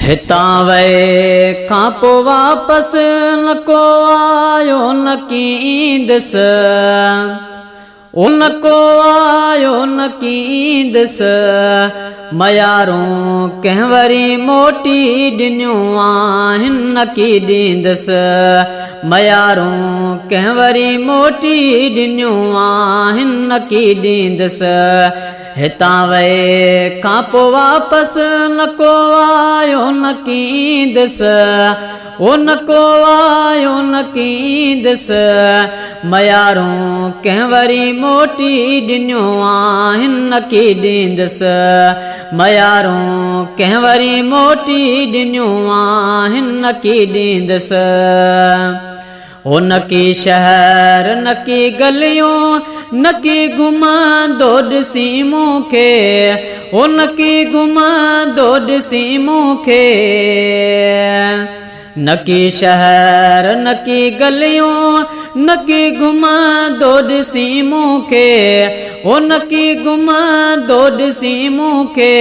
हितां वए खां पोइ वापसि न को आयो न कींदुसि, न को आयो न कींदुसि। मयारूं कंहिं वरी मोटी ॾिनियूं आहिनि न की ॾींदुसि। मयारूं कंहिं वरी मोटी ॾिनियूं आहिनि न की ॾींदुसि। हितां वए खां पोइ वापसि न को आयो न कींदुसि, न को आयो न कींदुसि। मयारूं कंहिं वरी मोटी ॾिनियूं आहिनि न की ॾींदुसि। मयारूं कंहिं वरी मोटी ॾिनियूं आहिनि न की ॾींदुसि। न की शहर न की गलियूं न की घुमंदो ॾिसी मूंखे, न की घुमंदो ॾिसी मूंखे। न की शहर न की गलियूं न की घुमंदो ॾिसी मूंखे, न की घुमंदो ॾिसी मूंखे।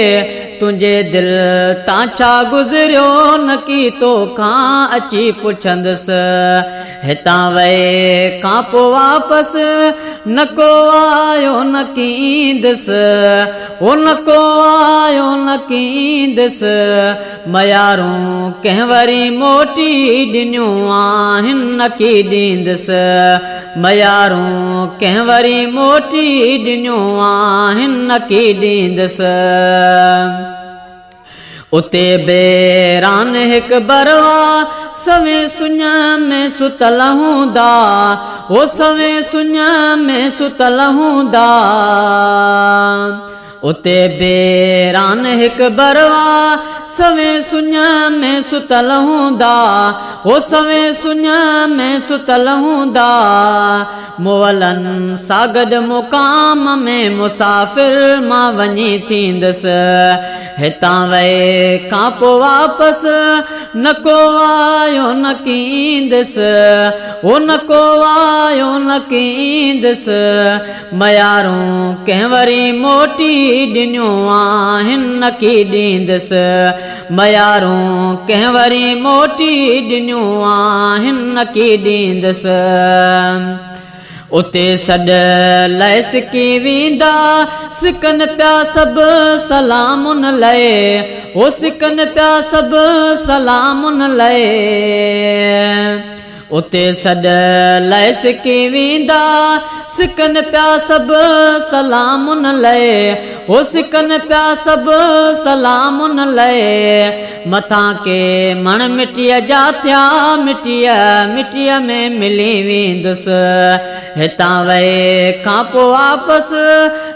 तुंहिंजे दिलि तां छा गुज़रियो न की तोखां अची पुछंदुसि। हितां वए खां पोइ वापसि न को आयो न कींदुसि, न को आयो न कींदुसि। मयारूं कंहिं वरी मोटी ॾिनियूं आहिनि न की ॾींदुसि। मयारूं कंहिं वरी मोटी ॾिनियूं आहिनि न की ॾींदुसि। उते बेरान हिकु बरवा सवे सुञ में सुतल हूंदा, सवे सुञ में सुतल हूंदा। उते बेरान हिकु बरवा सवे सुञ में सुतल हूंदा, सवे सुञ में सुतल हूंदा। मुअलनि सां गॾु मुक़ाम में मुसाफ़िर मां वञी थींदुसि। हितां वए खां पोइ वापसि न को आयो न कींदुसि, न को आयो न कींदुसि। मयारूं कंहिं वरी मोटी ॾिनियूं आहिनि न की ॾींदुसि। मयारूं कंहिं वरी मोटी ॾिनियूं आहिनि न की ॾींदुसि। उते सॾ लए सिकी वेंदा सिकनि पिया सभु सलामुन लए, सिकनि पिया सभु सलामुन लए। उते सॾ लए सिकी वेंदा सिकनि पिया सभु सलामुन लए, सिकनि पिया सभु सलामुन लए। मथां के मण मिटीअ जा थिया मिटीअ में मिली वेंदुसि। हितां वए खां पोइ वापसि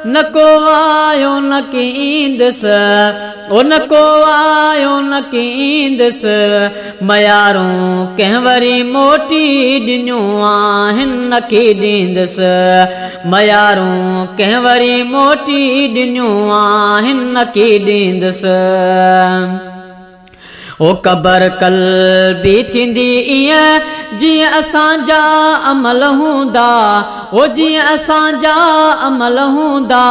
न को आयो न कींदुसि, न को आयो न कींदुसि। मयारूं कंहिं वरी मोटी ॾिनियूं आहिनि न की ॾींदुसि। मयारूं कंहिं वरी मोटी ॾिनियूं आहिनि न की ॾींदुसि। क़बर क़ल्बी थींदी ईअं जीअं असांजा अमल हूंदा, जीअं असांजा अमल हूंदा।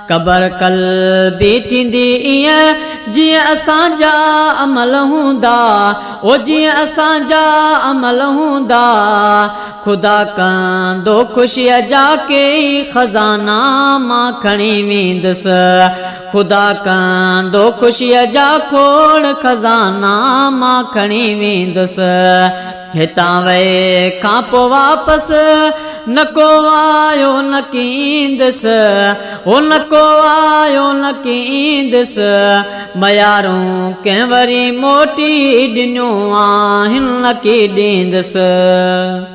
क़बर क़ल्बी थींदी ईअं जीअं असांजा अमल हूंदा, जीअं असांजा अमल हूंदा। ख़ुदा कंदो ख़ुशीअ जा कई खज़ाना मां खणी वेंदुसि। ख़ुदा कंदो ख़ुशीअ जा खोड़ खज़ाना मां खणी वेंदुसि। हितां वए खां पोइ वापसि न को आयो न कींदुसि, न को आयो न कींदुसि। मयारूं कंहिं वरी मोटी ॾिनियूं आहिनि न की ॾींदुसि।